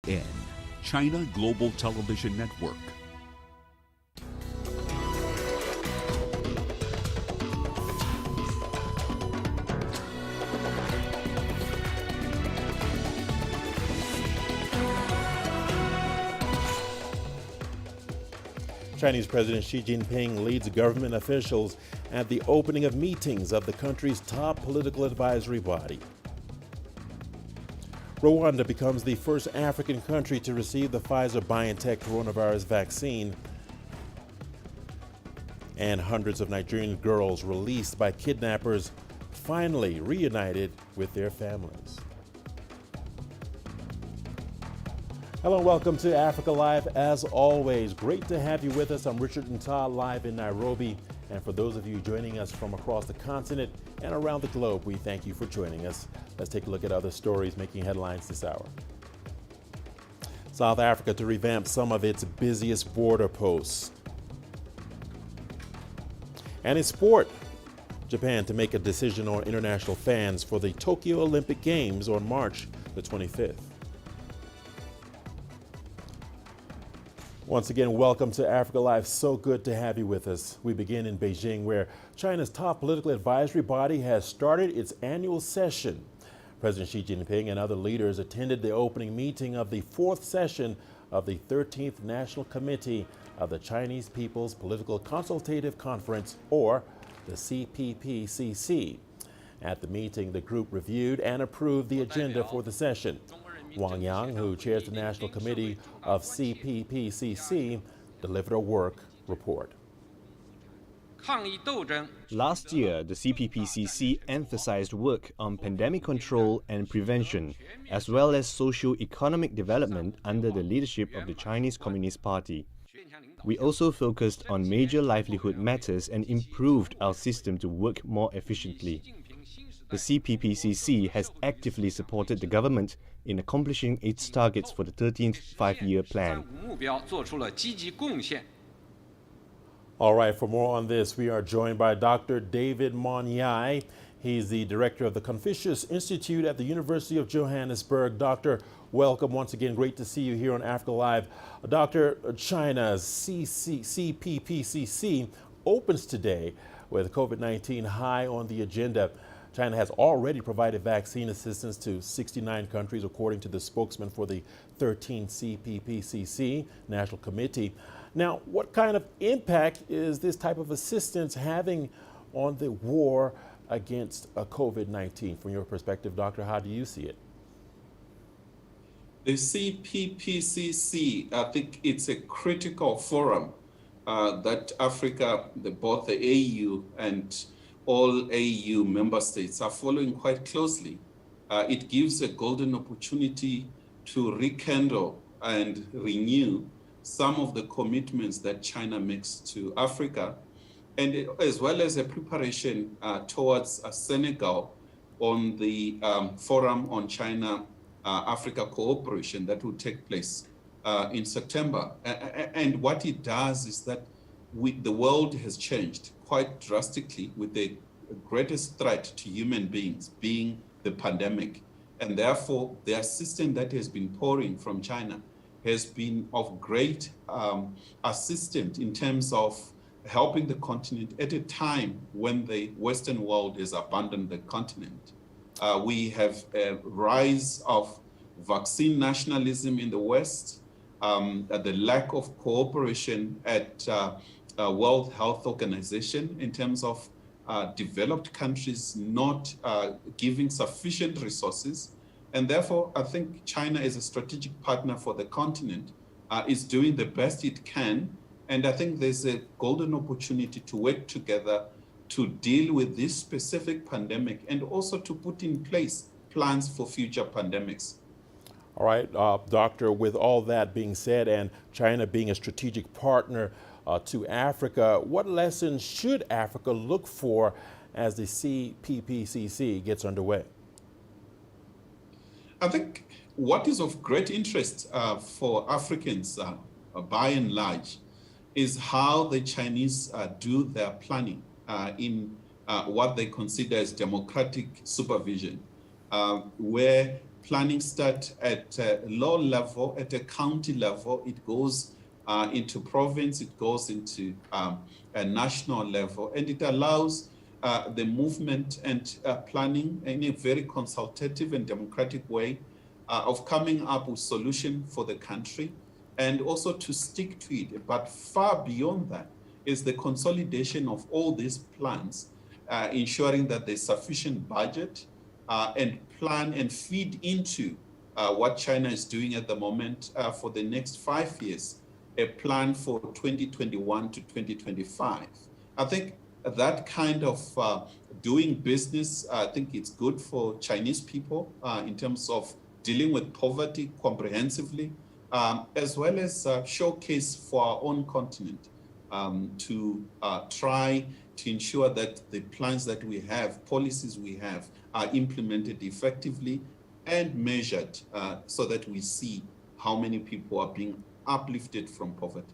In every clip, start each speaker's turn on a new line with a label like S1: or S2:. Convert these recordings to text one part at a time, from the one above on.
S1: CGTN, China Global Television Network.
S2: Chinese President Xi Jinping leads government officials at the opening of meetings of the country's top political advisory body. Rwanda becomes the first African country to receive the Pfizer-BioNTech coronavirus vaccine. And hundreds of Nigerian girls released by kidnappers finally reunited with their families. Hello and welcome to Africa Live. As always, great to have you with us. I'm Richard Nta, live in Nairobi. And for those of you joining us from across the continent and around the globe, we thank you for joining us. Let's take a look at other stories making headlines this hour. South Africa to revamp some of its busiest border posts. And in sport, Japan to make a decision on international fans for the Tokyo Olympic Games on March the 25th. Once again, welcome to Africa Live. So good to have you with us. We begin in Beijing, where China's top political advisory body has started its annual session. President Xi Jinping and other leaders attended the opening meeting of the fourth session of the 13th National Committee of the Chinese People's Political Consultative Conference, or the CPPCC. At the meeting, the group reviewed and approved the agenda for the session. Wang Yang, who chairs the National Committee of CPPCC, delivered a work report.
S3: Last year, the CPPCC emphasized work on pandemic control and prevention, as well as socio-economic development under the leadership of the Chinese Communist Party. We also focused on major livelihood matters and improved our system to work more efficiently. The CPPCC has actively supported the government in accomplishing its targets for the 13th five-year plan.
S2: All right, for more on this, we are joined by Dr. David Maniai. He's the director of the Confucius Institute at the University of Johannesburg. Doctor, welcome once again. Great to see you here on Africa Live. Doctor, China's CPPCC opens today with COVID-19 high on the agenda. China has already provided vaccine assistance to 69 countries, according to the spokesman for the 13th CPPCC National Committee. Now, what kind of impact is this type of assistance having on the war against COVID-19? From your perspective, Doctor, how do you see it?
S4: The CPPCC, I think it's a critical forum that Africa, both the AU and all AU member states are following quite closely. It gives a golden opportunity to rekindle and renew some of the commitments that China makes to Africa, and as well as a preparation towards Senegal on the Forum on China-Africa Cooperation that will take place in September. And what it does is that the world has changed quite drastically, with the greatest threat to human beings being the pandemic. And therefore, the assistance that has been pouring from China has been of great assistance in terms of helping the continent at a time when the Western world has abandoned the continent. We have a rise of vaccine nationalism in the West, the lack of cooperation at World Health Organization in terms of developed countries not giving sufficient resources. And therefore, I think China, as a strategic partner for the continent, is doing the best it can. And I think there's a golden opportunity to work together to deal with this specific pandemic and also to put in place plans for future pandemics.
S2: All right, Doctor, with all that being said and China being a strategic partner to Africa, what lessons should Africa look for as the CPPCC gets underway?
S4: I think what is of great interest for Africans, by and large, is how the Chinese do their planning in what they consider as democratic supervision, where planning starts at a low level, at a county level. It goes into province, it goes into a national level, and it allows the movement and planning in a very consultative and democratic way of coming up with solution for the country, and also to stick to it. But far beyond that is the consolidation of all these plans, ensuring that there's sufficient budget and plan and feed into what China is doing at the moment for the next 5 years, a plan for 2021 to 2025. I think that kind of doing business, I think it's good for Chinese people in terms of dealing with poverty comprehensively, as well as showcase for our own continent to try to ensure that the plans that we have, policies we have, are implemented effectively and measured so that we see how many people are being uplifted from poverty.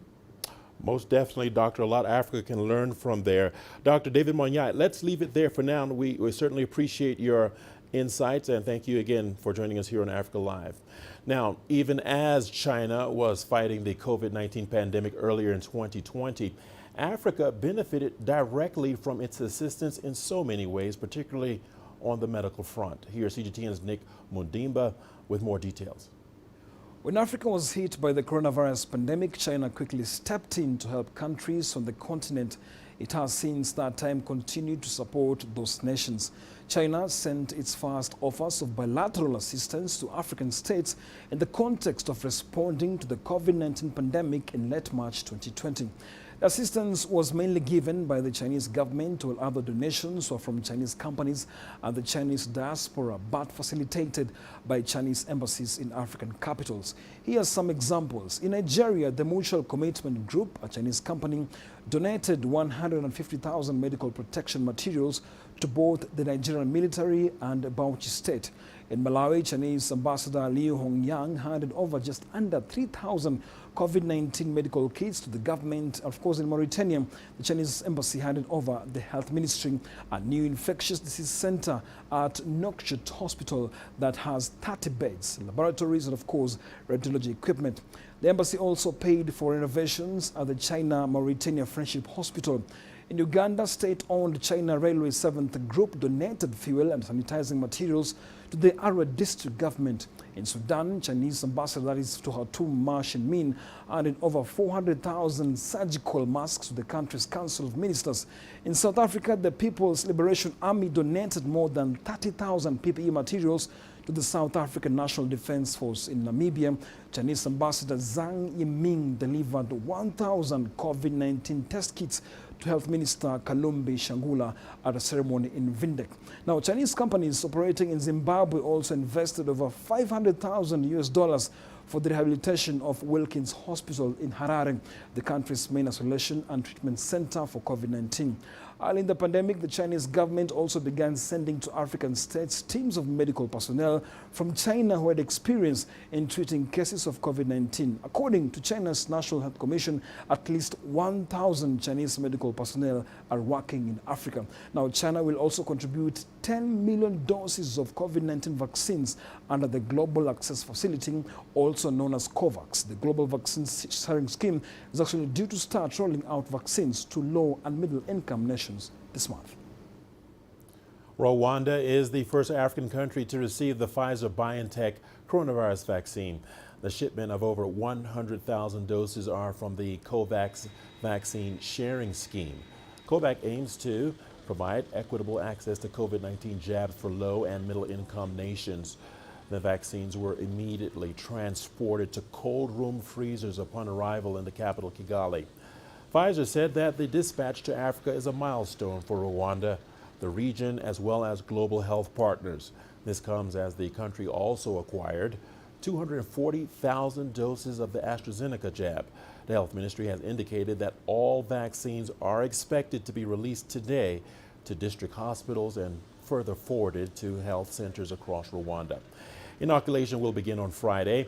S2: Most definitely, Doctor. A lot Africa can learn from there. Dr. David Maniai, let's leave it there for now. We certainly appreciate your insights, and thank you again for joining us here on Africa Live. Now, even as China was fighting the COVID-19 pandemic earlier in 2020, Africa benefited directly from its assistance in so many ways, particularly on the medical front. Here's CGTN's Nick Mundimba with more details.
S5: When Africa was hit by the coronavirus pandemic, China quickly stepped in to help countries on the continent. It has since that time continued to support those nations. China sent its first offers of bilateral assistance to African states in the context of responding to the COVID-19 pandemic in late March 2020. The assistance was mainly given by the Chinese government, while other donations were from Chinese companies and the Chinese diaspora, but facilitated by Chinese embassies in African capitals. Here are some examples. In Nigeria, the Mutual Commitment Group, a Chinese company, donated 150,000 medical protection materials to both the Nigerian military and Bauchi State. In Malawi, Chinese Ambassador Liu Hongyang handed over just under 3,000 COVID-19 medical kits to the government. Of course, in Mauritania, the Chinese embassy handed over the health ministry a new infectious disease center at Nouakchott Hospital that has 30 beds, laboratories, and of course, radiology equipment. The embassy also paid for renovations at the China-Mauritania Friendship Hospital. In Uganda, state-owned China Railway 7th Group donated fuel and sanitizing materials to the Arua district government. In Sudan, Chinese ambassador, that is Tohatum Ma Shinmin, added over 400,000 surgical masks to the country's Council of Ministers. In South Africa, the People's Liberation Army donated more than 30,000 PPE materials to the South African National Defense Force. In Namibia, Chinese Ambassador Zhang Yiming delivered 1,000 COVID-19 test kits to Health Minister Kalumbi Shangula at a ceremony in Windhoek. Now, Chinese companies operating in Zimbabwe also invested over $500,000 for the rehabilitation of Wilkins Hospital in Harare, the country's main isolation and treatment center for COVID-19. Early in the pandemic, the Chinese government also began sending to African states teams of medical personnel from China who had experience in treating cases of COVID-19. According to China's National Health Commission, at least 1,000 Chinese medical personnel are working in Africa. Now, China will also contribute 10 million doses of COVID-19 vaccines under the Global Access Facility, also known as COVAX. The Global Vaccine Sharing Scheme is actually due to start rolling out vaccines to low and middle-income nations this month.
S2: Rwanda is the first African country to receive the Pfizer-BioNTech coronavirus vaccine. The shipment of over 100,000 doses are from the COVAX vaccine sharing scheme. COVAX aims to provide equitable access to COVID-19 jabs for low and middle income nations. The vaccines were immediately transported to cold room freezers upon arrival in the capital, Kigali. Pfizer said that the dispatch to Africa is a milestone for Rwanda, the region, as well as global health partners. This comes as the country also acquired 240,000 doses of the AstraZeneca jab. The health ministry has indicated that all vaccines are expected to be released today to district hospitals and further forwarded to health centers across Rwanda. Inoculation will begin on Friday,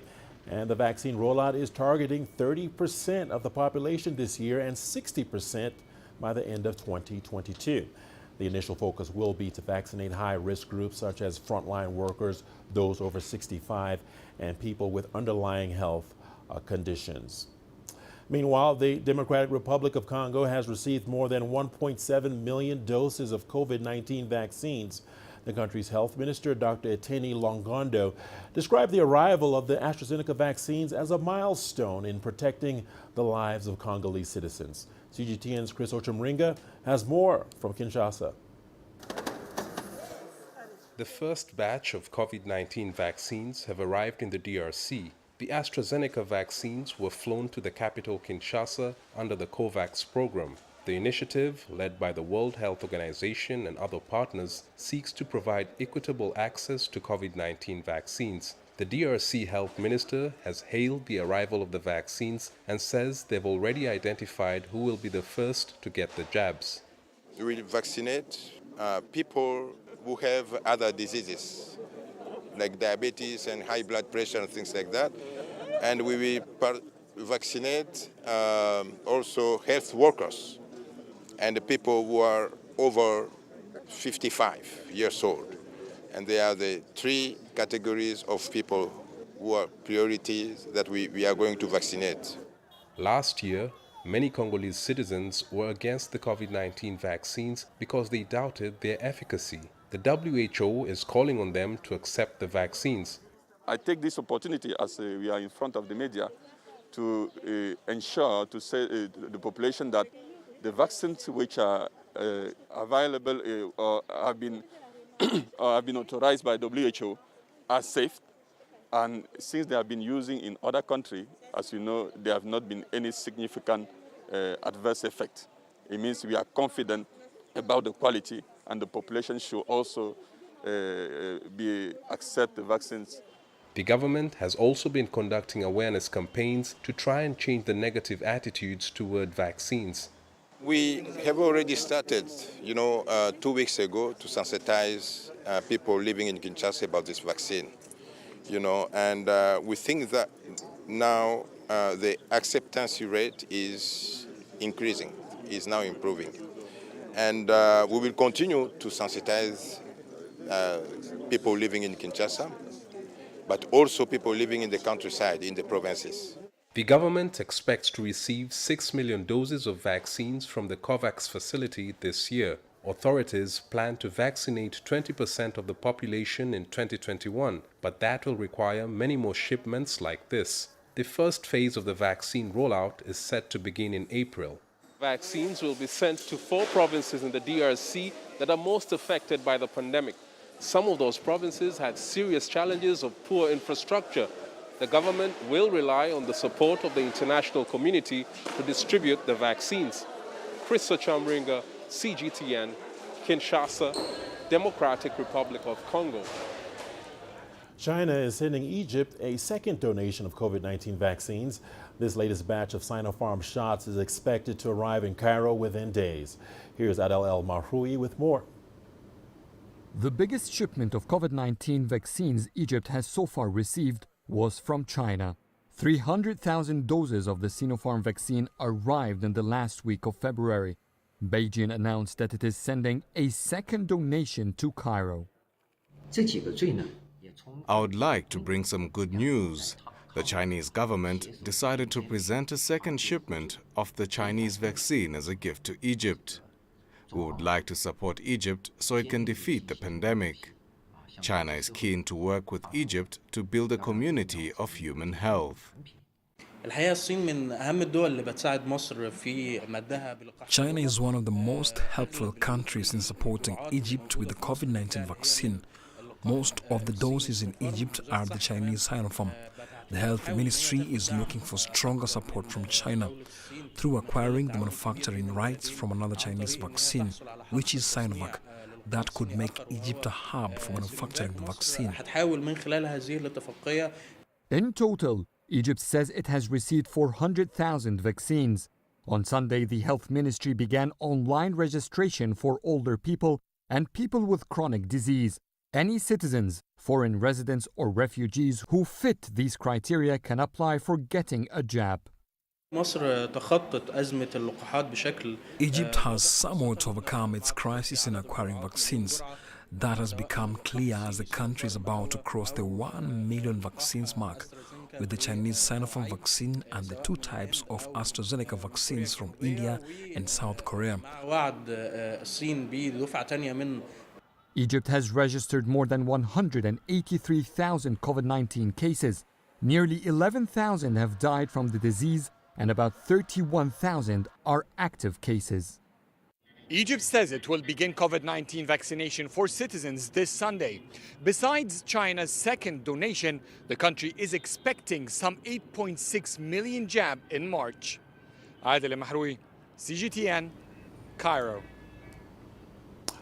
S2: and the vaccine rollout is targeting 30% of the population this year and 60% by the end of 2022. The initial focus will be to vaccinate high-risk groups such as frontline workers, those over 65, and people with underlying health conditions. Meanwhile, the Democratic Republic of Congo has received more than 1.7 million doses of COVID-19 vaccines. The country's health minister, Dr. Eteni Longondo, described the arrival of the AstraZeneca vaccines as a milestone in protecting the lives of Congolese citizens. CGTN's Chris Ochemringa has more from Kinshasa.
S6: The first batch of COVID-19 vaccines have arrived in the DRC. The AstraZeneca vaccines were flown to the capital Kinshasa under the COVAX program. The initiative, led by the World Health Organization and other partners, seeks to provide equitable access to COVID-19 vaccines. The DRC health minister has hailed the arrival of the vaccines and says they've already identified who will be the first to get the jabs.
S7: We will vaccinate people who have other diseases, like diabetes and high blood pressure and things like that. And we will vaccinate also health workers and the people who are over 55 years old. And they are the three categories of people who are priorities that we are going to vaccinate.
S6: Last year, many Congolese citizens were against the COVID-19 vaccines because they doubted their efficacy. The WHO is calling on them to accept the vaccines.
S8: I take this opportunity as we are in front of the media to ensure to say the population that the vaccines which are available or have been authorized by WHO are safe, and since they have been using in other countries, as you know, there have not been any significant adverse effect. It means we are confident about the quality, and the population should also accept the vaccines.
S6: The government has also been conducting awareness campaigns to try and change the negative attitudes toward vaccines.
S7: We have already started, 2 weeks ago to sensitize people living in Kinshasa about this vaccine, and we think that now the acceptance rate is increasing, is now improving. And we will continue to sensitize people living in Kinshasa, but also people living in the countryside, in the provinces.
S6: The government expects to receive 6 million doses of vaccines from the COVAX facility this year. Authorities plan to vaccinate 20% of the population in 2021, but that will require many more shipments like this. The first phase of the vaccine rollout is set to begin in April. Vaccines will be sent to 4 provinces in the DRC that are most affected by the pandemic. Some of those provinces had serious challenges of poor infrastructure. The government will rely on the support of the international community to distribute the vaccines. Chris Ochemringa, CGTN, Kinshasa, Democratic Republic of Congo.
S2: China is sending Egypt a second donation of COVID-19 vaccines. This latest batch of Sinopharm shots is expected to arrive in Cairo within days. Here's Adel El Mahroui with more.
S9: The biggest shipment of COVID-19 vaccines Egypt has so far received was from China. 300,000 doses of the Sinopharm vaccine arrived in the last week of February. Beijing announced that it is sending a second donation to Cairo.
S10: I would like to bring some good news. The Chinese government decided to present a second shipment of the Chinese vaccine as a gift to Egypt. We would like to support Egypt so it can defeat the pandemic. China is keen to work with Egypt to build a community of human health.
S5: China is one of the most helpful countries in supporting Egypt with the COVID-19 vaccine. Most of the doses in Egypt are the Chinese Sinopharm. The health ministry is looking for stronger support from China through acquiring the manufacturing rights from another Chinese vaccine, which is Sinovac. That could make Egypt a hub for manufacturing the vaccine.
S9: In total, Egypt says it has received 400,000 vaccines. On Sunday, the health ministry began online registration for older people and people with chronic disease. Any citizens, foreign residents or refugees who fit these criteria can apply for getting a jab.
S5: Egypt has somewhat overcome its crisis in acquiring vaccines. That has become clear as the country is about to cross the 1 million vaccines mark, with the Chinese Sinopharm vaccine and the 2 types of AstraZeneca vaccines from India and South Korea.
S9: Egypt has registered more than 183,000 COVID-19 cases. Nearly 11,000 have died from the disease, and about 31,000 are active cases. Egypt says it will begin COVID-19 vaccination for citizens this Sunday. Besides China's second donation, the country is expecting some 8.6 million jab in March. Adel Mahroui, CGTN, Cairo.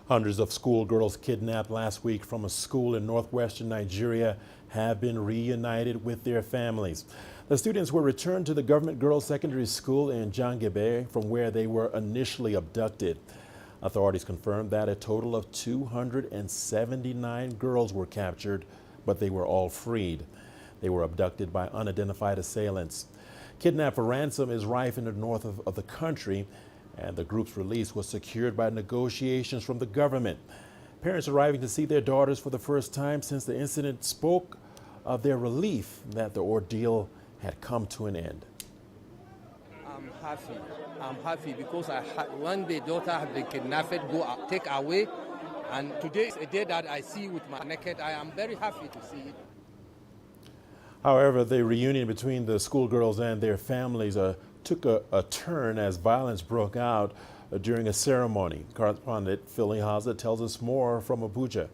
S2: Hundreds of schoolgirls kidnapped last week from a school in northwestern Nigeria have been reunited with their families. The students were returned to the government girls' secondary school in Jangebe, from where they were initially abducted. Authorities confirmed that a total of 279 girls were captured, but they were all freed. They were abducted by unidentified assailants. Kidnap for ransom is rife in the north of the country, and the group's release was secured by negotiations from the government. Parents arriving to see their daughters for the first time since the incident spoke of their relief that the ordeal had come to an end.
S11: I'm happy because one day daughter have been kidnapped, take away, and today is a day that I see with my naked eye. I'm very happy to see it.
S2: However, the reunion between the schoolgirls and their families took a turn as violence broke out during a ceremony. Correspondent Philly Haza tells us more from Abuja.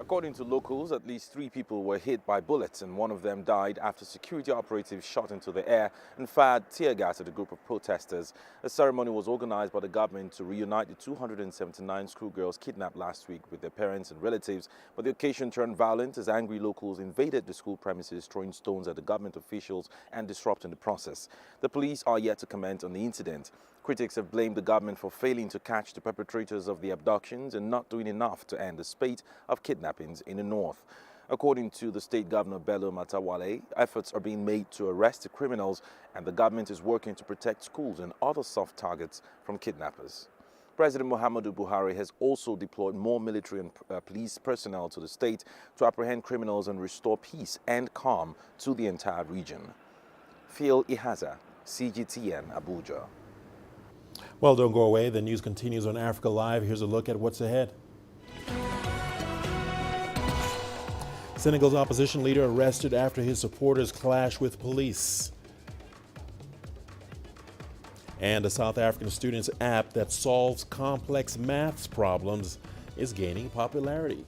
S12: According to locals, at least 3 people were hit by bullets, and one of them died after security operatives shot into the air and fired tear gas at a group of protesters. A ceremony was organized by the government to reunite the 279 schoolgirls kidnapped last week with their parents and relatives, but the occasion turned violent as angry locals invaded the school premises, throwing stones at the government officials and disrupting the process. The police are yet to comment on the incident. Critics have blamed the government for failing to catch the perpetrators of the abductions and not doing enough to end the spate of kidnappings in the north. According to the state governor Bello Matawalle, efforts are being made to arrest the criminals, and the government is working to protect schools and other soft targets from kidnappers. President Muhammadu Buhari has also deployed more military and police personnel to the state to apprehend criminals and restore peace and calm to the entire region. Phil Ihaza, CGTN, Abuja.
S2: Well, don't go away. The news continues on Africa Live. Here's a look at what's ahead. Senegal's opposition leader arrested after his supporters clashed with police. And a South African student's app that solves complex maths problems is gaining popularity.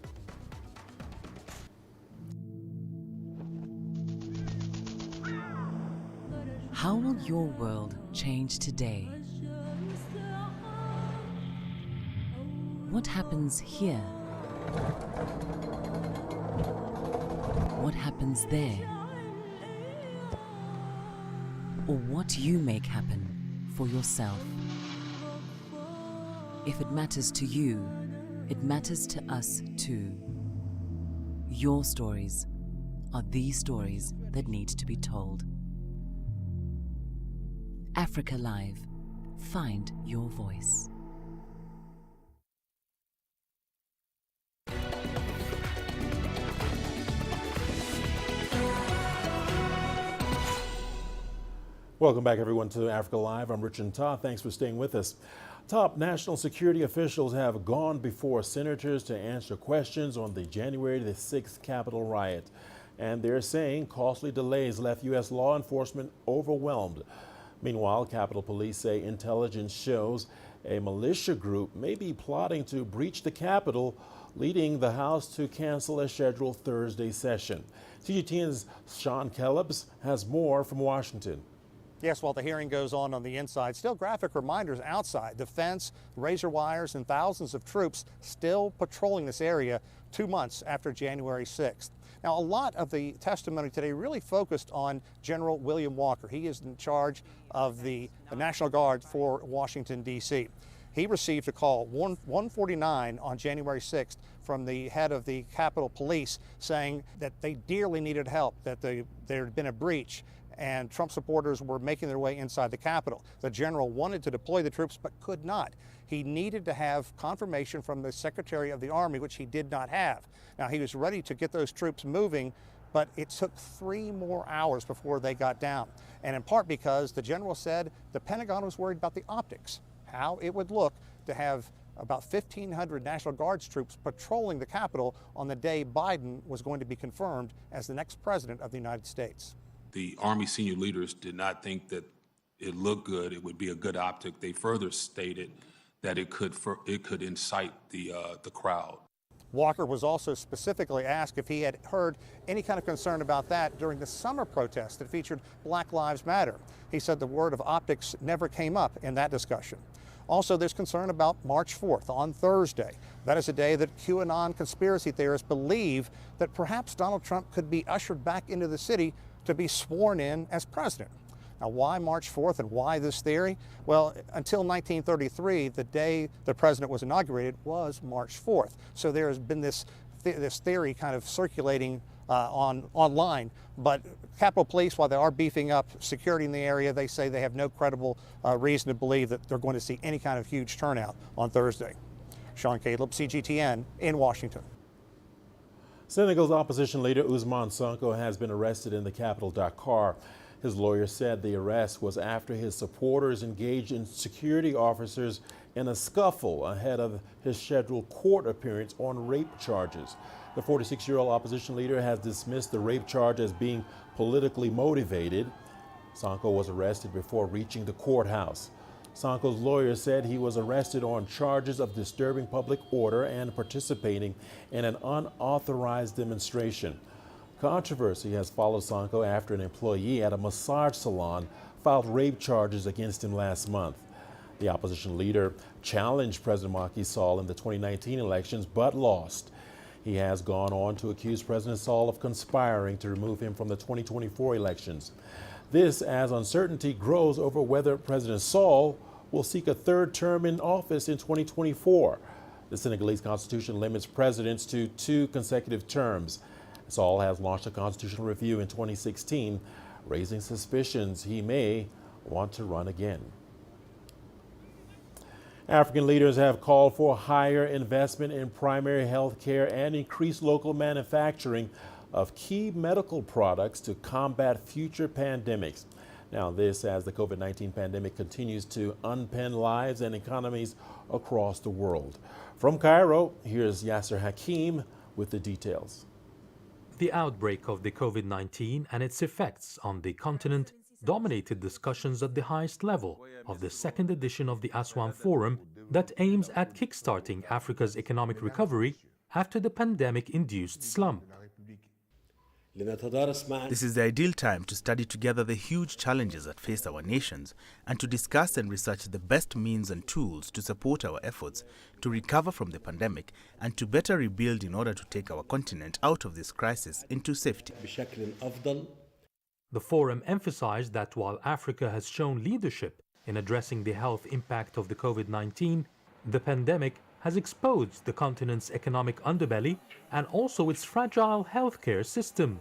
S13: How will your world change today? What happens here? What happens there? Or what you make happen for yourself? If it matters to you, it matters to us too. Your stories are the stories that need to be told. Africa Live. Find your voice.
S2: Welcome back, everyone, to Africa Live. I'm Richard Nta. Thanks for staying with us. Top national security officials have gone before senators to answer questions on the January the 6th Capitol riot. And they're saying costly delays left U.S. law enforcement overwhelmed. Meanwhile, Capitol Police say intelligence shows a militia group may be plotting to breach the Capitol, leading the House to cancel a scheduled Thursday session. CGTN's Sean Kellebs has more from Washington.
S14: Yes, while the hearing goes on the inside, still graphic reminders outside. The fence, razor wires, and thousands of troops still patrolling this area 2 months after January 6th. Now, a lot of the testimony today really focused on General William Walker. He is in charge of the National Guard for Washington, D.C. He received a call, 1:49 on January 6th, from the head of the Capitol Police saying that they dearly needed help, that there had been a breach, and Trump supporters were making their way inside the Capitol. The general wanted to deploy the troops but could not. He needed to have confirmation from the Secretary of the Army, which he did not have. Now, he was ready to get those troops moving, but it took 3 more hours before they got down. And in part because the general said the Pentagon was worried about the optics, how it would look to have about 1,500 National Guards troops patrolling the Capitol on the day Biden was going to be confirmed as the next president of the United States.
S15: The Army senior leaders did not think that it looked good, it would be a good optic. They further stated that it could incite the crowd.
S14: Walker was also specifically asked if he had heard any kind of concern about that during the summer protests that featured Black Lives Matter. He said the word of optics never came up in that discussion. Also, there's concern about March 4th, on Thursday. That is a day that QAnon conspiracy theorists believe that perhaps Donald Trump could be ushered back into the city to be sworn in as president. Now, why March 4th and why this theory? Well, until 1933, the day the president was inaugurated was March 4th. So there has been this theory kind of circulating online. But Capitol Police, while they are beefing up security in the area, they say they have no credible reason to believe that they're going to see any kind of huge turnout on Thursday. Sean Caleb, CGTN in Washington.
S2: Senegal's opposition leader Ousmane Sonko has been arrested in the capital, Dakar. His lawyer said the arrest was after his supporters engaged in security officers in a scuffle ahead of his scheduled court appearance on rape charges. The 46-year-old opposition leader has dismissed the rape charge as being politically motivated. Sonko was arrested before reaching the courthouse. Sonko's lawyer said he was arrested on charges of disturbing public order and participating in an unauthorized demonstration. Controversy has followed Sonko after an employee at a massage salon filed rape charges against him last month. The opposition leader challenged President Macky Sall in the 2019 elections but lost. He has gone on to accuse President Sall of conspiring to remove him from the 2024 elections. This as uncertainty grows over whether President Sall will seek a third term in office in 2024. The Senegalese constitution limits presidents to 2 consecutive terms. Sall has launched a constitutional review in 2016, raising suspicions he may want to run again. African leaders have called for higher investment in primary health care and increased local manufacturing of key medical products to combat future pandemics. Now, this as the COVID-19 pandemic continues to unpin lives and economies across the world. From Cairo, here's Yasser Hakim with the details.
S16: The outbreak of the COVID-19 and its effects on the continent dominated discussions at the highest level of the second edition of the Aswan Forum that aims at kickstarting Africa's economic recovery after the pandemic-induced slump.
S17: This is the ideal time to study together the huge challenges that face our nations and to discuss and research the best means and tools to support our efforts to recover from the pandemic and to better rebuild in order to take our continent out of this crisis into safety.
S16: The forum emphasized that while Africa has shown leadership in addressing the health impact of the COVID-19, the pandemic has exposed the continent's economic underbelly and also its fragile healthcare system.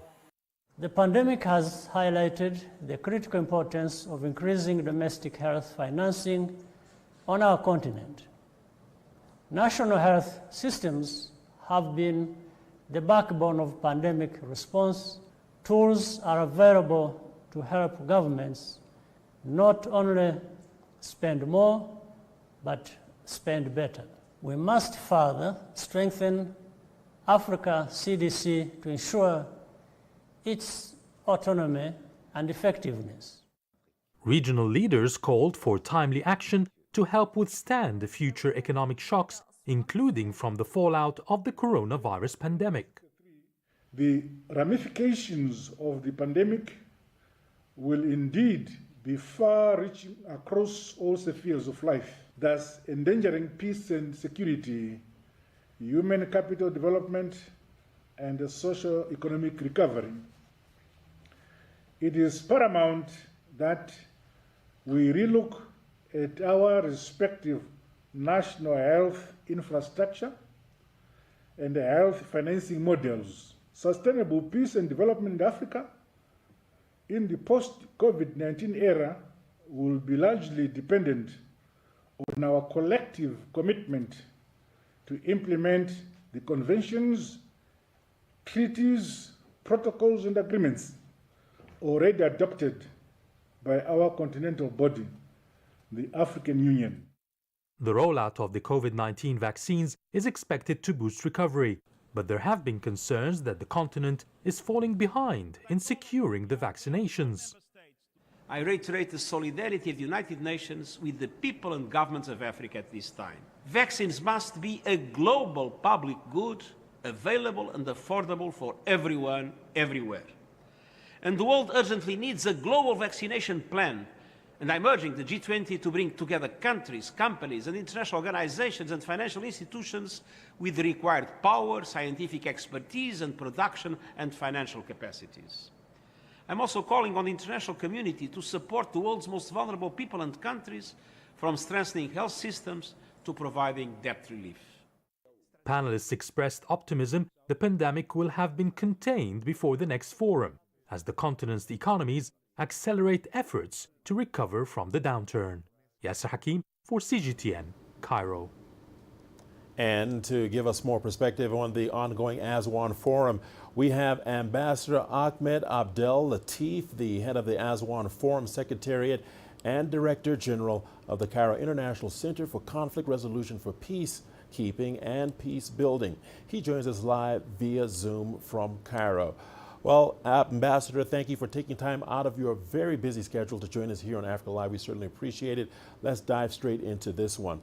S18: The pandemic has highlighted the critical importance of increasing domestic health financing on our continent. National health systems have been the backbone of pandemic response. Tools are available to help governments not only spend more, but spend better. We must further strengthen Africa CDC to ensure its autonomy and effectiveness.
S16: Regional leaders called for timely action to help withstand the future economic shocks, including from the fallout of the coronavirus pandemic.
S19: The ramifications of the pandemic will indeed be far-reaching across all spheres of life, thus endangering peace and security, human capital development, and the socio-economic recovery. It is paramount that we relook at our respective national health infrastructure and health financing models. Sustainable peace and development in Africa in the post-COVID-19 era will be largely dependent on our collective commitment to implement the conventions, treaties, protocols, and agreements already adopted by our continental body, the African Union.
S16: The rollout of the COVID-19 vaccines is expected to boost recovery, but there have been concerns that the continent is falling behind in securing the vaccinations.
S20: I reiterate the solidarity of the United Nations with the people and governments of Africa at this time. Vaccines must be a global public good, available and affordable for everyone, everywhere. And the world urgently needs a global vaccination plan. And I'm urging the G20 to bring together countries, companies, and international organizations and financial institutions with the required power, scientific expertise, and production and financial capacities. I'm also calling on the international community to support the world's most vulnerable people and countries, from strengthening health systems to providing debt relief.
S16: Panelists expressed optimism the pandemic will have been contained before the next forum, as the continent's economies accelerate efforts to recover from the downturn. Yasser Hakim for CGTN, Cairo.
S2: And to give us more perspective on the ongoing Aswan Forum, we have Ambassador Ahmed Abdel Latif, the head of the Aswan Forum Secretariat and Director General of the Cairo International Center for Conflict Resolution for Peacekeeping and Peace Building. He joins us live via Zoom from Cairo. Well, Ambassador, thank you for taking time out of your very busy schedule to join us here on Africa Live. We certainly appreciate it. Let's dive straight into this one.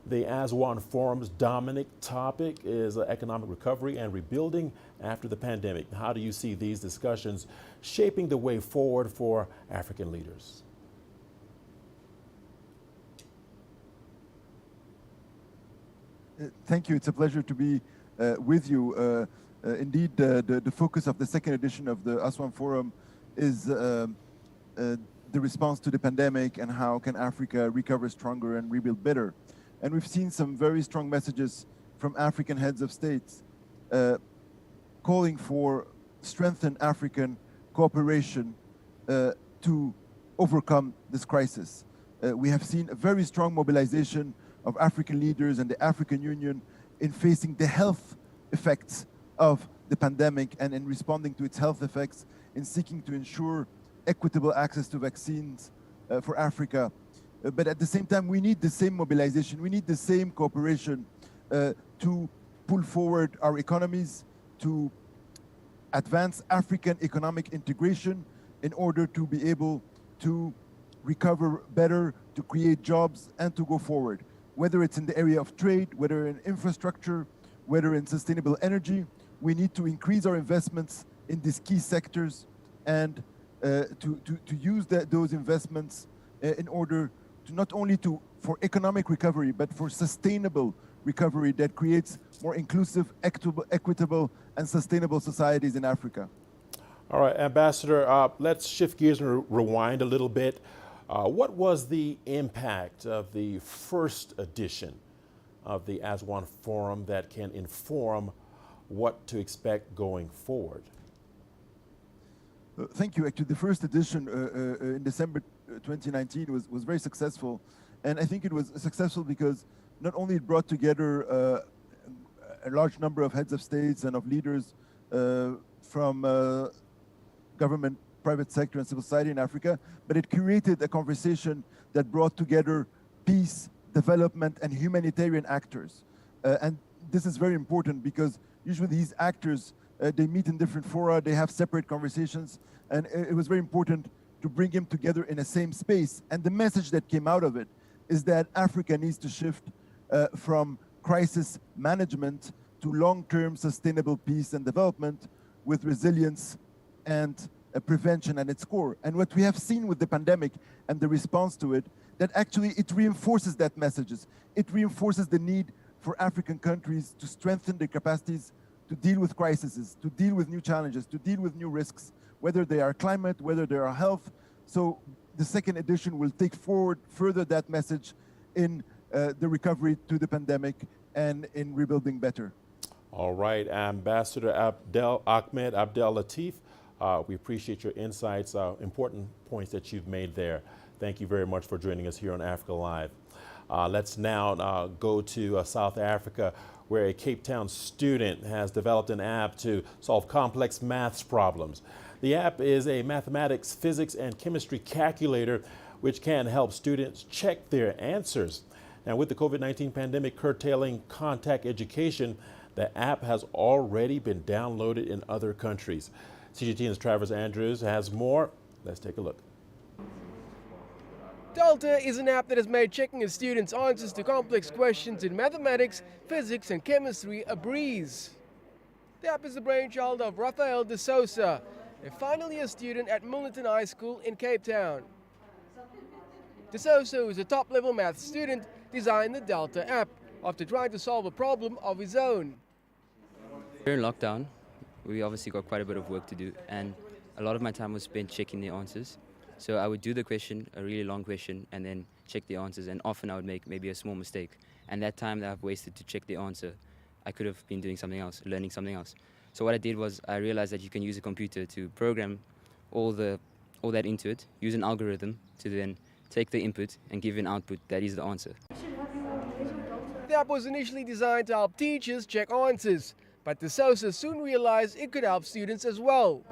S2: The Aswan Forum's dominant topic is economic recovery and rebuilding after the pandemic. How do you see these discussions shaping the way forward for African leaders?
S21: Thank you. It's a pleasure to be with you. Indeed, the focus of the second edition of the Aswan Forum is the response to the pandemic and how can Africa recover stronger and rebuild better. And we've seen some very strong messages from African heads of states calling for strengthened African cooperation to overcome this crisis. We have seen a very strong mobilization of African leaders and the African Union in facing the health effects of the pandemic and in responding to its health effects, in seeking to ensure equitable access to vaccines for Africa. But at the same time, we need the same mobilization, we need the same cooperation to pull forward our economies, to advance African economic integration in order to be able to recover better, to create jobs, and to go forward. Whether it's in the area of trade, whether in infrastructure, whether in sustainable energy, we need to increase our investments in these key sectors and to use those investments in order to not only for economic recovery, but for sustainable recovery that creates more inclusive, equitable, and sustainable societies in Africa.
S2: All right, Ambassador, let's shift gears and rewind a little bit. What was the impact of the first edition of the Aswan Forum that can inform what to expect going forward?
S21: Thank you. Actually, the first edition in December 2019 was very successful. And I think it was successful because not only it brought together a large number of heads of states and of leaders from government, private sector, and civil society in Africa, but it created a conversation that brought together peace, development, and humanitarian actors. And this is very important because usually these actors, they meet in different fora, they have separate conversations, and it was very important to bring them together in the same space. And the message that came out of it is that Africa needs to shift from crisis management to long-term sustainable peace and development with resilience and prevention at its core. And what we have seen with the pandemic and the response to it, that actually it reinforces that messages. It reinforces the need for African countries to strengthen their capacities to deal with crises, to deal with new challenges, to deal with new risks, whether they are climate, whether they are health. So the second edition will take forward further that message in the recovery to the pandemic and in rebuilding better.
S2: All right, Ambassador Ahmed Abdel Latif We appreciate your insights, important points that you've made there. Thank you very much for joining us here on Africa Live. Let's now go to South Africa, where a Cape Town student has developed an app to solve complex maths problems. The app is a mathematics, physics, and chemistry calculator which can help students check their answers. Now, with the COVID-19 pandemic curtailing contact education, the app has already been downloaded in other countries. CGTN's Travis Andrews has more. Let's take a look.
S1: Delta is an app that has made checking a student's answers to complex questions in mathematics, physics, and chemistry a breeze. The app is the brainchild of Rafael de Sousa, a final year student at Bulletin High School in Cape Town. De Sousa, who is a top-level math student, designed the Delta app after trying to solve a problem of his own.
S22: During lockdown, we obviously got quite a bit of work to do, and a lot of my time was spent checking the answers. So I would do the question, a really long question, and then check the answers, and often I would make maybe a small mistake. And that time that I've wasted to check the answer, I could have been doing something else, learning something else. So what I did was I realized that you can use a computer to program all that into it, use an algorithm to then take the input and give an output that is the answer.
S1: The app was initially designed to help teachers check answers, but De Sousa soon realized it could help students as well.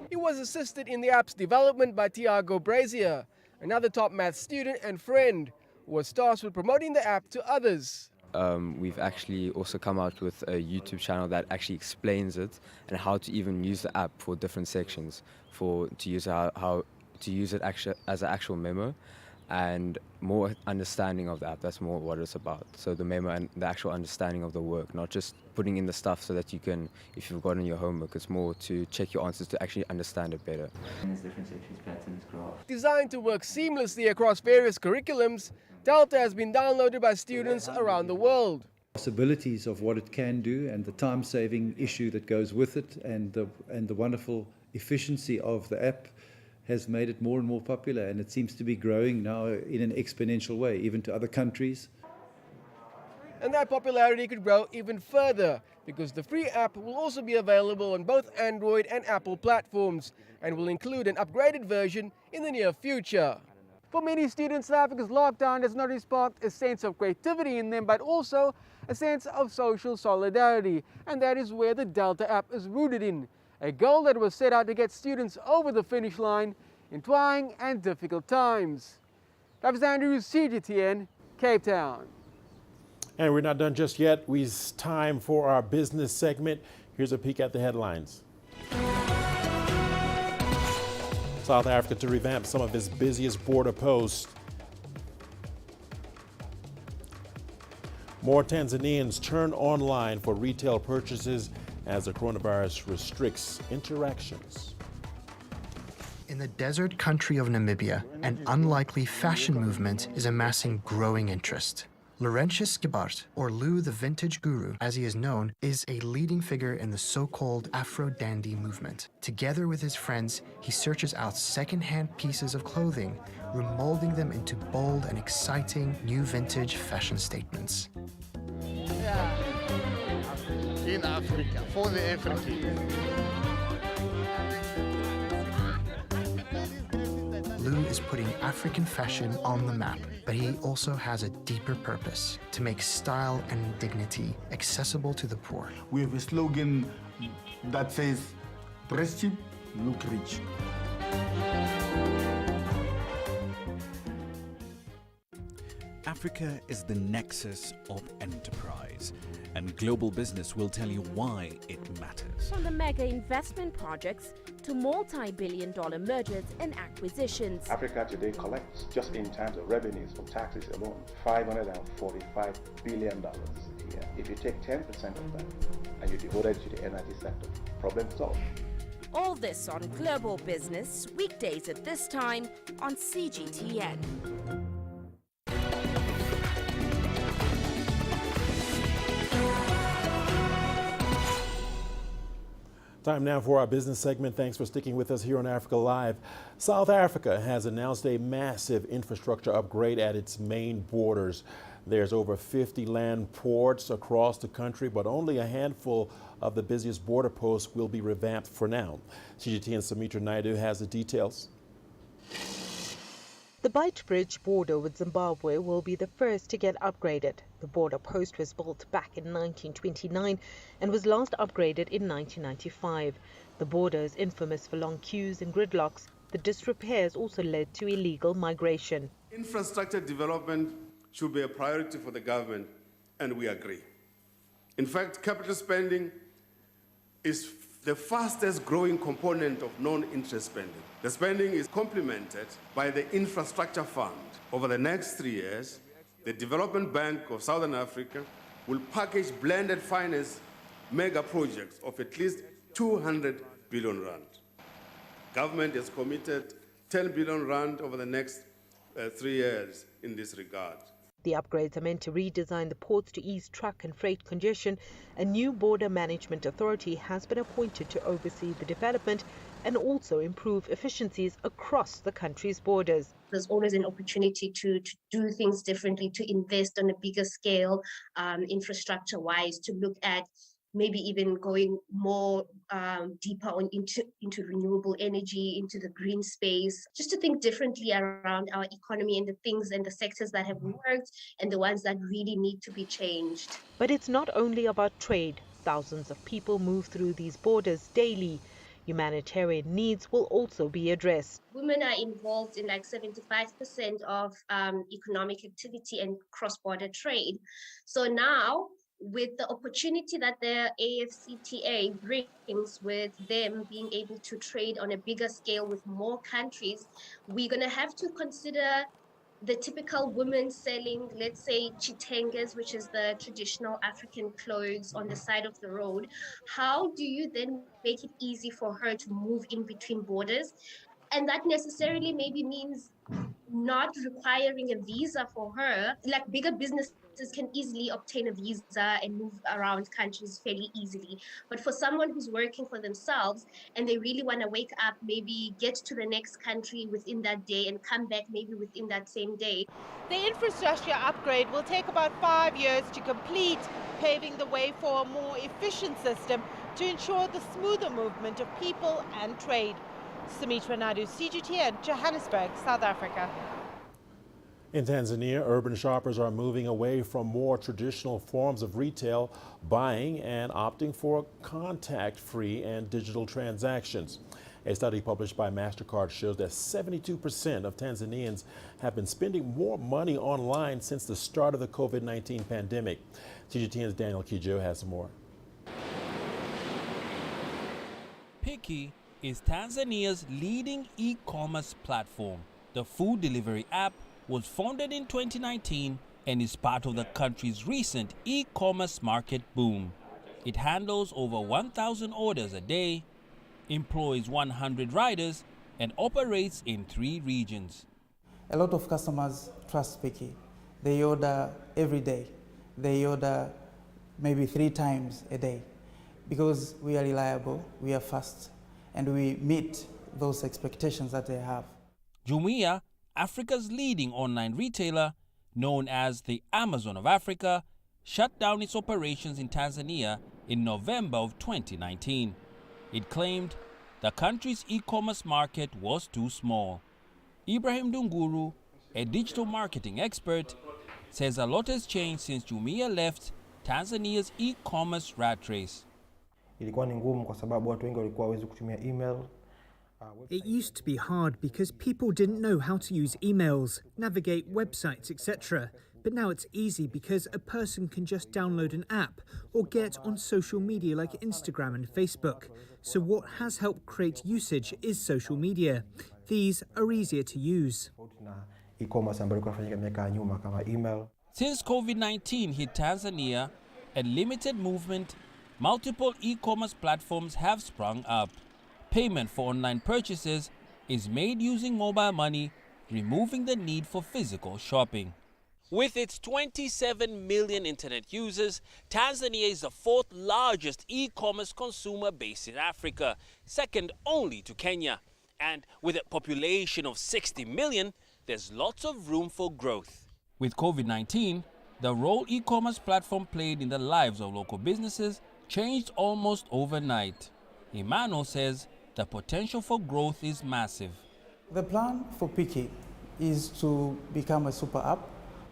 S1: He was assisted in the app's development by Tiago Brazier, another top math student and friend, who was tasked with promoting the app to others.
S23: We've actually also come out with a YouTube channel that actually explains it and how to even use the app for different sections, to use it as an actual memo, and more understanding of the app. That's more what it's about. So the memo and the actual understanding of the work, not just putting in the stuff so that you can, if you've gotten your homework, it's more to check your answers to actually understand it better.
S22: There's different sections, patterns, graphs.
S1: Designed to work seamlessly across various curriculums, Delta has been downloaded by students around the world.
S24: Possibilities of what it can do and the time-saving issue that goes with it, and the wonderful efficiency of the app has made it more and more popular, and it seems to be growing now in an exponential way, even to other countries.
S1: And that popularity could grow even further, because the free app will also be available on both Android and Apple platforms, and will include an upgraded version in the near future. For many students, South Africa's lockdown has not only sparked a sense of creativity in them, but also a sense of social solidarity, and that is where the Delta app is rooted in. A goal that was set out to get students over the finish line in trying and difficult times. David Maniai, CGTN, Cape Town.
S2: And we're not done just yet. It's time for our business segment. Here's a peek at the headlines. South Africa to revamp some of its busiest border posts. More Tanzanians turn online for retail purchases as the coronavirus restricts interactions.
S25: In the desert country of Namibia, an unlikely fashion movement is amassing growing interest. Laurentius Gibart, or Lou the Vintage Guru, as he is known, is a leading figure in the so-called Afro-Dandy movement. Together with his friends, he searches out second-hand pieces of clothing, remolding them into bold and exciting new vintage fashion statements.
S26: In Africa, for the Africans.
S25: Lou is putting African fashion on the map, but he also has a deeper purpose: to make style and dignity accessible to the poor.
S26: We have a slogan that says, dress cheap, look rich.
S27: Africa is the nexus of enterprise, and global business will tell you why it matters.
S28: From the mega investment projects to multi-billion-dollar mergers and acquisitions.
S29: Africa today collects, just in terms of revenues from taxes alone, $545 billion a year. If you take 10% of that and you devote it to the energy sector, problem solved.
S28: All this on Global Business, weekdays at this time on CGTN.
S2: Time now for our business segment. Thanks for sticking with us here on Africa Live. South Africa has announced a massive infrastructure upgrade at its main borders. There's over 50 land ports across the country, but only a handful of the busiest border posts will be revamped for now. CGTN's Richard Nta has the details.
S3: The Bight Bridge border with Zimbabwe will be the first to get upgraded. The border post was built back in 1929 and was last upgraded in 1995. The border is infamous for long queues and gridlocks. The disrepairs also led to illegal migration.
S4: Infrastructure development should be a priority for the government, and we agree. In fact, capital spending is the fastest growing component of non-interest spending. The spending is complemented by the Infrastructure Fund. Over the next 3 years, the Development Bank of Southern Africa will package blended finance mega projects of at least 200 billion rand. Government has committed 10 billion rand over the next 3 years in this regard.
S3: The upgrades are meant to redesign the ports to ease truck and freight congestion. A new border management authority has been appointed to oversee the development and also improve efficiencies across the country's borders.
S5: There's always an opportunity to do things differently, to invest on a bigger scale, infrastructure-wise, to look at maybe even going more deeper into renewable energy, into the green space, just to think differently around our economy and the things and the sectors that have worked and the ones that really need to be changed.
S3: But it's not only about trade. Thousands of people move through these borders daily. Humanitarian needs will also be addressed.
S5: Women are involved in like 75% of economic activity and cross-border trade. So now, with the opportunity that the AfCFTA brings, with them being able to trade on a bigger scale with more countries, we're going to have to consider the typical woman selling, let's say, chitenges, which is the traditional African clothes on the side of the road. How do you then make it easy for her to move in between borders? And that necessarily maybe means not requiring a visa for her. Like bigger businesses can easily obtain a visa and move around countries fairly easily. But for someone who's working for themselves and they really want to wake up, maybe get to the next country within that day and come back maybe within that same day.
S6: The infrastructure upgrade will take about 5 years to complete, paving the way for a more efficient system to ensure the smoother movement of people and trade. Richard Nta, CGTN, Johannesburg, South Africa.
S2: In Tanzania, urban shoppers are moving away from more traditional forms of retail buying and opting for contact-free and digital transactions. A study published by MasterCard shows that 72% of Tanzanians have been spending more money online since the start of the COVID-19 pandemic. CGTN's Daniel Kijo has more.
S7: Piki is Tanzania's leading e-commerce platform. The food delivery app was founded in 2019 and is part of the country's recent e-commerce market boom. It handles over 1,000 orders a day, employs 100 riders, and operates in 3 regions.
S8: A lot of customers trust Piki. They order every day. They order maybe 3 times a day because we are reliable, we are fast, and we meet those expectations that they have.
S7: Jumia, Africa's leading online retailer, known as the Amazon of Africa, shut down its operations in Tanzania in November of 2019. It claimed the country's e-commerce market was too small. Ibrahim Dunguru, a digital marketing expert, says a lot has changed since Jumia left Tanzania's e-commerce rat race.
S9: Ilikuwa ni ngumu kwa sababu watu wengi walikuwa hawezi kutumia email.
S10: It used to be hard because people didn't know how to use emails, navigate websites, etc. But now it's easy because a person can just download an app or get on social media like Instagram and Facebook. So what has helped create usage is social media. These are easier to use.
S7: Since COVID-19 hit Tanzania and limited movement, multiple e-commerce platforms have sprung up. Payment for online purchases is made using mobile money, removing the need for physical shopping. With its 27 million internet users, Tanzania is the 4th largest e-commerce consumer base in Africa, second only to Kenya. And with a population of 60 million, there's lots of room for growth. With COVID-19, The role e-commerce platform played in the lives of local businesses changed almost overnight. Emmanuel says the potential for growth is massive.
S8: The plan for Piki is to become a super app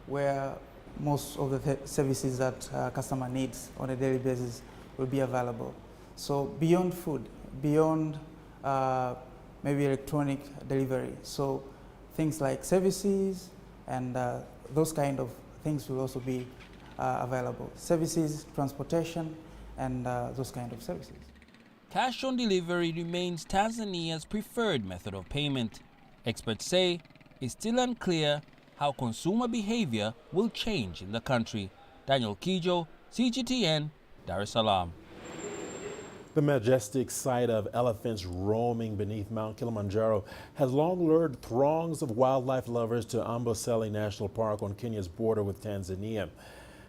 S8: where most of the services that a customer needs on a daily basis will be available. So beyond food, beyond maybe electronic delivery, so things like services and those kind of things will also be available. Services, transportation, and those kind of services.
S7: Cash on delivery remains Tanzania's preferred method of payment. Experts say it's still unclear how consumer behavior will change in the country. Daniel Kijo, CGTN, Dar es Salaam.
S2: The majestic sight of elephants roaming beneath Mount Kilimanjaro has long lured throngs of wildlife lovers to Amboseli National Park on Kenya's border with Tanzania.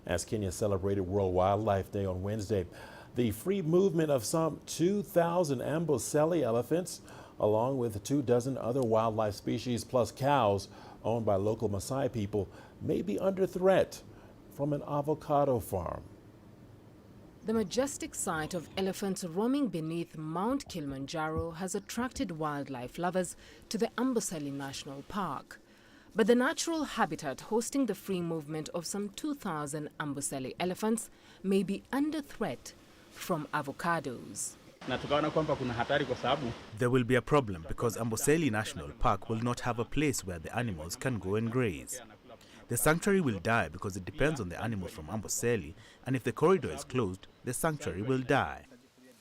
S2: As Kenya celebrated World Wildlife Day on Wednesday, the free movement of some 2,000 Amboseli elephants, along with 24 other wildlife species plus cows owned by local Maasai people, may be under threat from an avocado farm.
S28: The majestic sight of elephants roaming beneath Mount Kilimanjaro has attracted wildlife lovers to the Amboseli National Park. But the natural habitat hosting the free movement of some 2,000 Amboseli elephants may be under threat from avocados.
S11: There will be a problem because Amboseli National Park will not have a place where the animals can go and graze. The sanctuary will die because it depends on the animals from Amboseli, and if the corridor is closed, the sanctuary will die.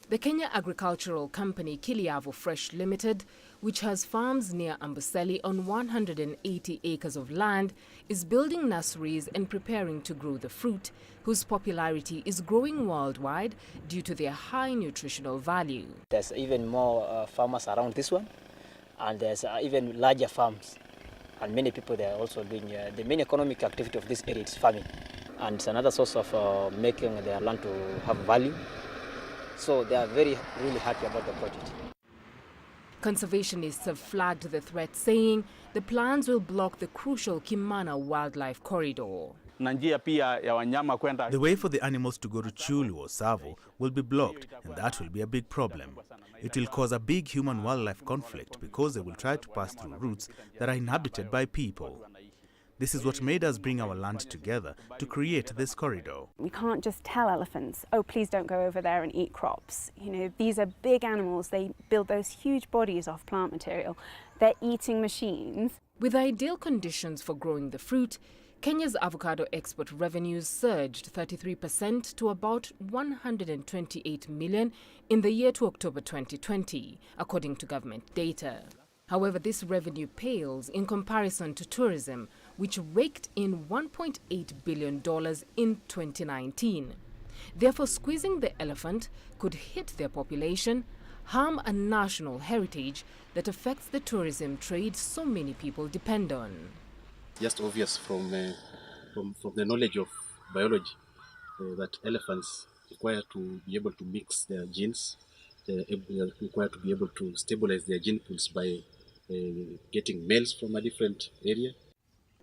S28: The Kenya agricultural company Kiliavo Fresh Limited, which has farms near Amboseli on 180 acres of land, is building nurseries and preparing to grow the fruit, whose popularity is growing worldwide due to their high nutritional value.
S12: There's even more farmers around this one, and there's even larger farms. And many people there are also doing the main economic activity of this area is farming. And it's another source of making their land to have value. So they are really happy about the project.
S28: Conservationists have flagged the threat, saying the plans will block the crucial Kimana wildlife corridor.
S11: The way for the animals to go to Chulu or Savo will be blocked, and that will be a big problem. It will cause a big human-wildlife conflict because they will try to pass through routes that are inhabited by people. This is what made us bring our land together to create this corridor.
S13: We can't just tell elephants, oh, please don't go over there and eat crops. You know, these are big animals. They build those huge bodies of plant material. They're eating machines.
S28: With ideal conditions for growing the fruit, Kenya's avocado export revenues surged 33% to about 128 million in the year to October 2020, according to government data. However, this revenue pales in comparison to tourism, which raked in $1.8 billion in 2019. Therefore, squeezing the elephant could hit their population, harm a national heritage that affects the tourism trade so many people depend on.
S14: Just obvious from the knowledge of biology that elephants require to be able to mix their genes, require to be able to stabilize their gene pools by getting males from a different area.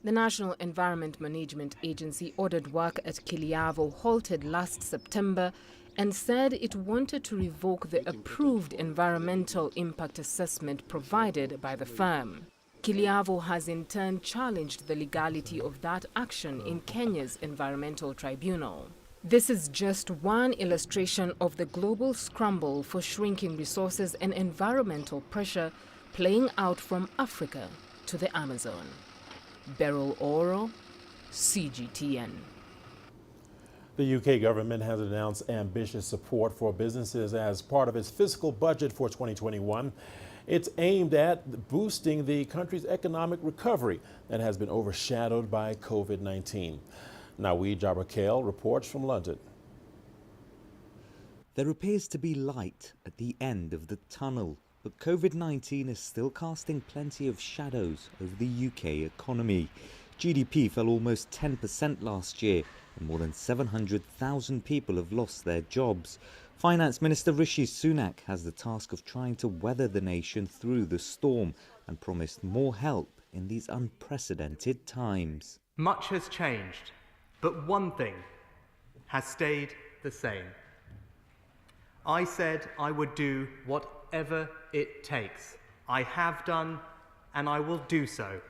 S28: The National Environment Management Agency ordered work at Kiliavo halted last September and said it wanted to revoke the approved environmental impact assessment provided by the firm. Kiliavo has in turn challenged the legality of that action in Kenya's Environmental Tribunal. This is just one illustration of the global scramble for shrinking resources and environmental pressure playing out from Africa to the Amazon. Beryl Oro, CGTN.
S2: The UK government has announced ambitious support for businesses as part of its fiscal budget for 2021. It's aimed at boosting the country's economic recovery that has been overshadowed by COVID-19. Nawi Jabrakale reports from London.
S15: There appears to be light at the end of the tunnel, but COVID-19 is still casting plenty of shadows over the UK economy. GDP fell almost 10% last year, and more than 700,000 people have lost their jobs. Finance Minister Rishi Sunak has the task of trying to weather the nation through the storm and promised more help in these unprecedented times.
S17: Much has changed,
S16: But one thing has stayed the same. I said I would do whatever it takes. I have done, and I will do so.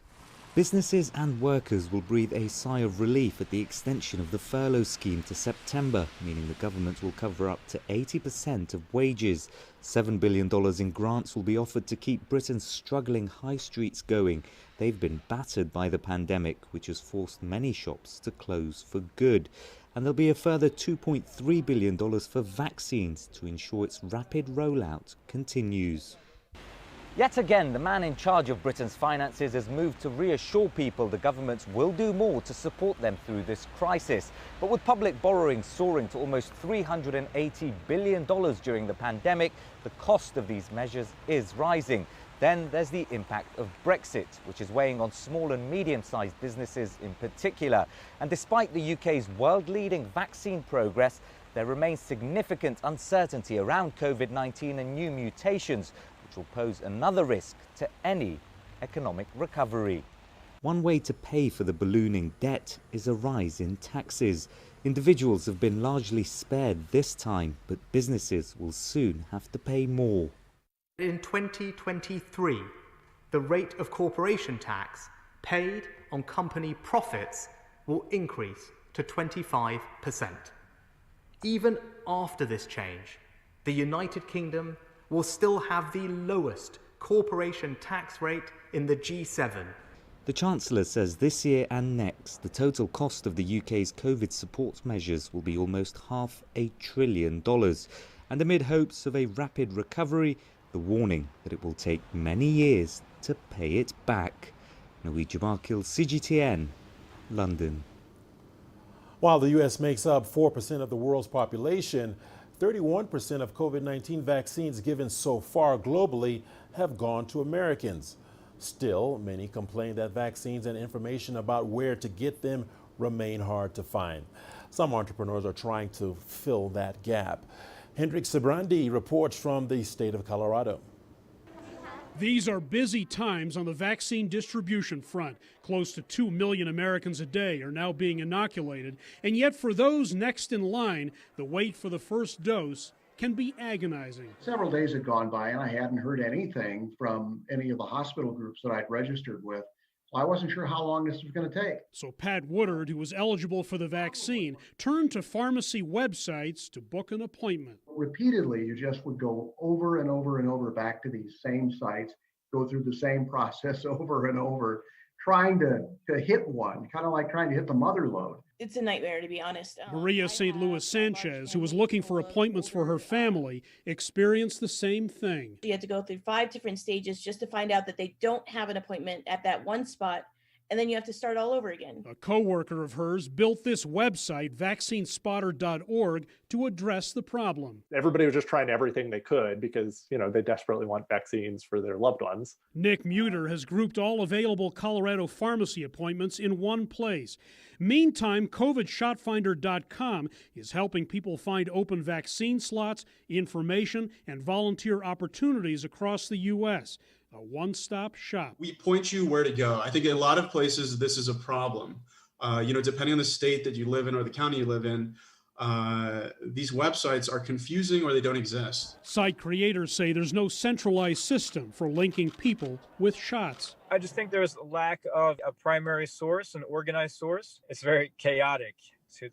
S15: Businesses and workers will breathe a sigh of relief at the extension of the furlough scheme to September, meaning the government will cover up to 80% of wages. $7 billion in grants will be offered to keep Britain's struggling high streets going. They've been battered by the pandemic, which has forced many shops to close for good. And there'll be a further $2.3 billion for vaccines to ensure its rapid rollout continues.
S17: Yet again, the man in charge of Britain's finances has moved to reassure people the government will do more to support them through this crisis. But with public borrowing soaring to almost $380 billion during the pandemic, the cost of these measures is rising. Then there's the impact of Brexit, which is weighing on small and medium-sized businesses in particular. And despite the UK's world-leading vaccine progress, there remains significant uncertainty around COVID-19 and new mutations, which will pose another risk to any economic recovery.
S15: One way to pay for the ballooning debt is a rise in taxes. Individuals have been largely spared this time, but businesses will soon have to pay more.
S16: In 2023, the rate of corporation tax paid on company profits will increase to 25%. Even after this change, the United Kingdom will still have the lowest corporation tax rate in the G7.
S15: The Chancellor says this year and next, the total cost of the UK's COVID support measures will be almost $500 billion. And amid hopes of a rapid recovery, the warning that it will take many years to pay it back. Nawid Jamakil, CGTN, London.
S2: While the U.S. makes up 4% of the world's population, 31% of COVID-19 vaccines given so far globally have gone to Americans. Still, many complain that vaccines and information about where to get them remain hard to find. Some entrepreneurs are trying to fill that gap. Hendrik Sibrandi reports from the state of Colorado.
S18: These are busy times on the vaccine distribution front. Close to 2 million Americans a day are now being inoculated, and yet for those next in line, the wait for the first dose can be agonizing.
S19: Several days had gone by and I hadn't heard anything from any of the hospital groups that I'd registered with. So I wasn't sure how long this was going to take.
S18: So Pat Woodard, who was eligible for the vaccine, turned to pharmacy websites to book an appointment.
S19: Repeatedly, you just would go over and over and over back to these same sites, go through the same process over and over, trying to hit one, kind of like trying to hit the mother lode.
S20: It's a nightmare, to be honest.
S18: Maria St. Louis Sanchez, who was looking for appointments for her family, experienced the same thing.
S20: You have to go through 5 different stages just to find out that they don't have an appointment at that one spot, and then you have to start all over again.
S18: A co-worker of hers built this website, vaccinespotter.org, to address the problem.
S21: Everybody was just trying everything they could because, they desperately want vaccines for their loved ones.
S18: Nick Muter has grouped all available Colorado pharmacy appointments in one place. Meantime, COVIDShotFinder.com is helping people find open vaccine slots, information, and volunteer opportunities across the U.S. A one-stop shop.
S22: We point you where to go. I think in a lot of places this is a problem. Depending on the state that you live in or the county you live in, these websites are confusing or they don't exist.
S18: Site creators say there's no centralized system for linking people with shots.
S23: I just think there's a lack of a primary source, an organized source. It's very chaotic,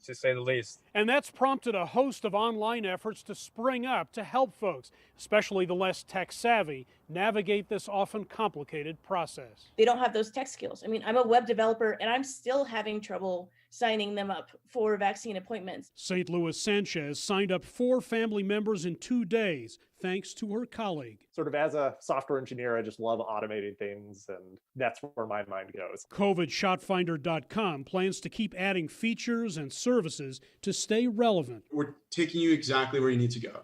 S23: to say the least.
S18: And that's prompted a host of online efforts to spring up to help folks, especially the less tech-savvy, navigate this often complicated process.
S20: They don't have those tech skills. I mean, I'm a web developer, and I'm still having trouble signing them up for vaccine appointments.
S18: St. Louis Sanchez signed up 4 family members in 2 days, thanks to her colleague.
S21: Sort of as a software engineer, I just love automating things, and that's where my mind goes.
S18: COVIDShotFinder.com plans to keep adding features and services to stay relevant.
S22: We're taking you exactly where you need to go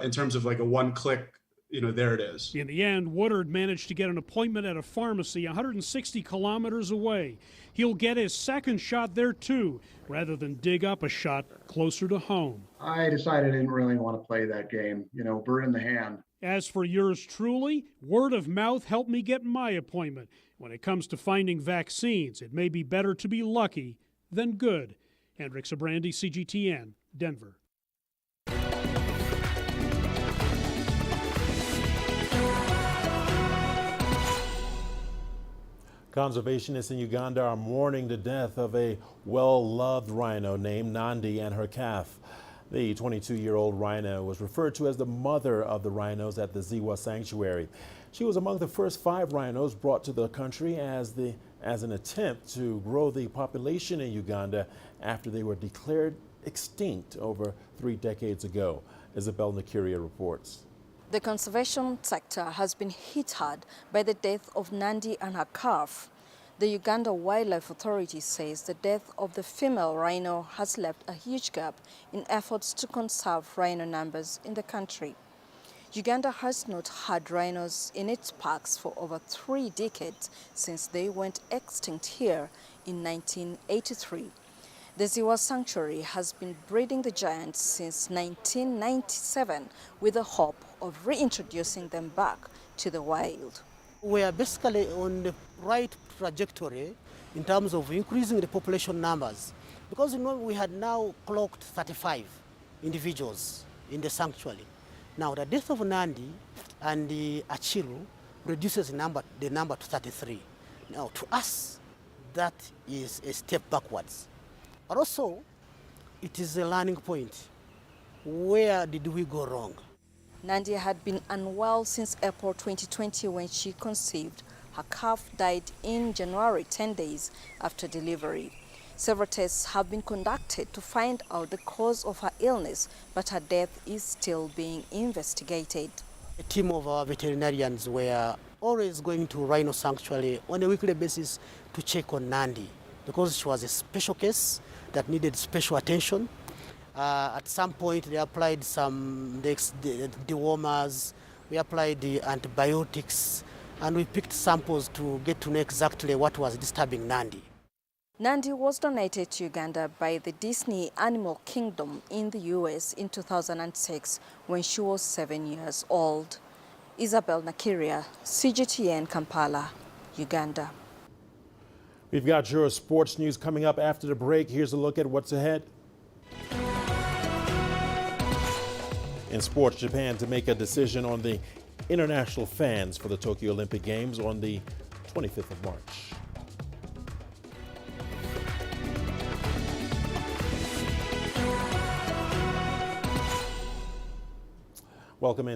S22: in terms of like a one-click, there it is.
S18: In the end, Woodard managed to get an appointment at a pharmacy 160 kilometers away. He'll get his second shot there too, rather than dig up a shot closer to home.
S19: I decided I didn't really want to play that game, bird in the hand.
S18: As for yours truly, word of mouth helped me get my appointment. When it comes to finding vaccines, it may be better to be lucky than good. Hendrik Sabrandi, CGTN, Denver.
S2: Conservationists in Uganda are mourning the death of a well-loved rhino named Nandi and her calf. The 22-year-old rhino was referred to as the mother of the rhinos at the Ziwa Sanctuary. She was among the first 5 rhinos brought to the country as an attempt to grow the population in Uganda after they were declared extinct over 3 decades ago. Isabel Nakiria reports.
S1: The conservation sector has been hit hard by the death of Nandi and her calf. The Uganda Wildlife Authority says the death of the female rhino has left a huge gap in efforts to conserve rhino numbers in the country. Uganda has not had rhinos in its parks for over 3 decades since they went extinct here in 1983. The Ziwa Sanctuary has been breeding the giants since 1997 with the hope of reintroducing them back to the wild.
S3: We are basically on the right trajectory in terms of increasing the population numbers, because we had now clocked 35 individuals in the sanctuary. Now the death of Nandi and the Achiru reduces the number to 33. Now to us, that is a step backwards. But also, it is a learning point. Where did we go wrong?
S1: Nandi had been unwell since April 2020 when she conceived. Her calf died in January, 10 days after delivery. Several tests have been conducted to find out the cause of her illness, but her death is still being investigated.
S3: A team of our veterinarians were always going to Rhino Sanctuary on a weekly basis to check on Nandi, because she was a special case that needed special attention. At some point, they applied some dewormers, we applied the antibiotics, and we picked samples to get to know exactly what was disturbing Nandi.
S1: Nandi was donated to Uganda by the Disney Animal Kingdom in the US in 2006 when she was 7 years old. Isabel Nakiria, CGTN, Kampala, Uganda.
S2: We've got your sports news coming up after the break. Here's a look at what's ahead. In sports, Japan to make a decision on the international fans for the Tokyo Olympic Games on the 25th of March. Welcome in.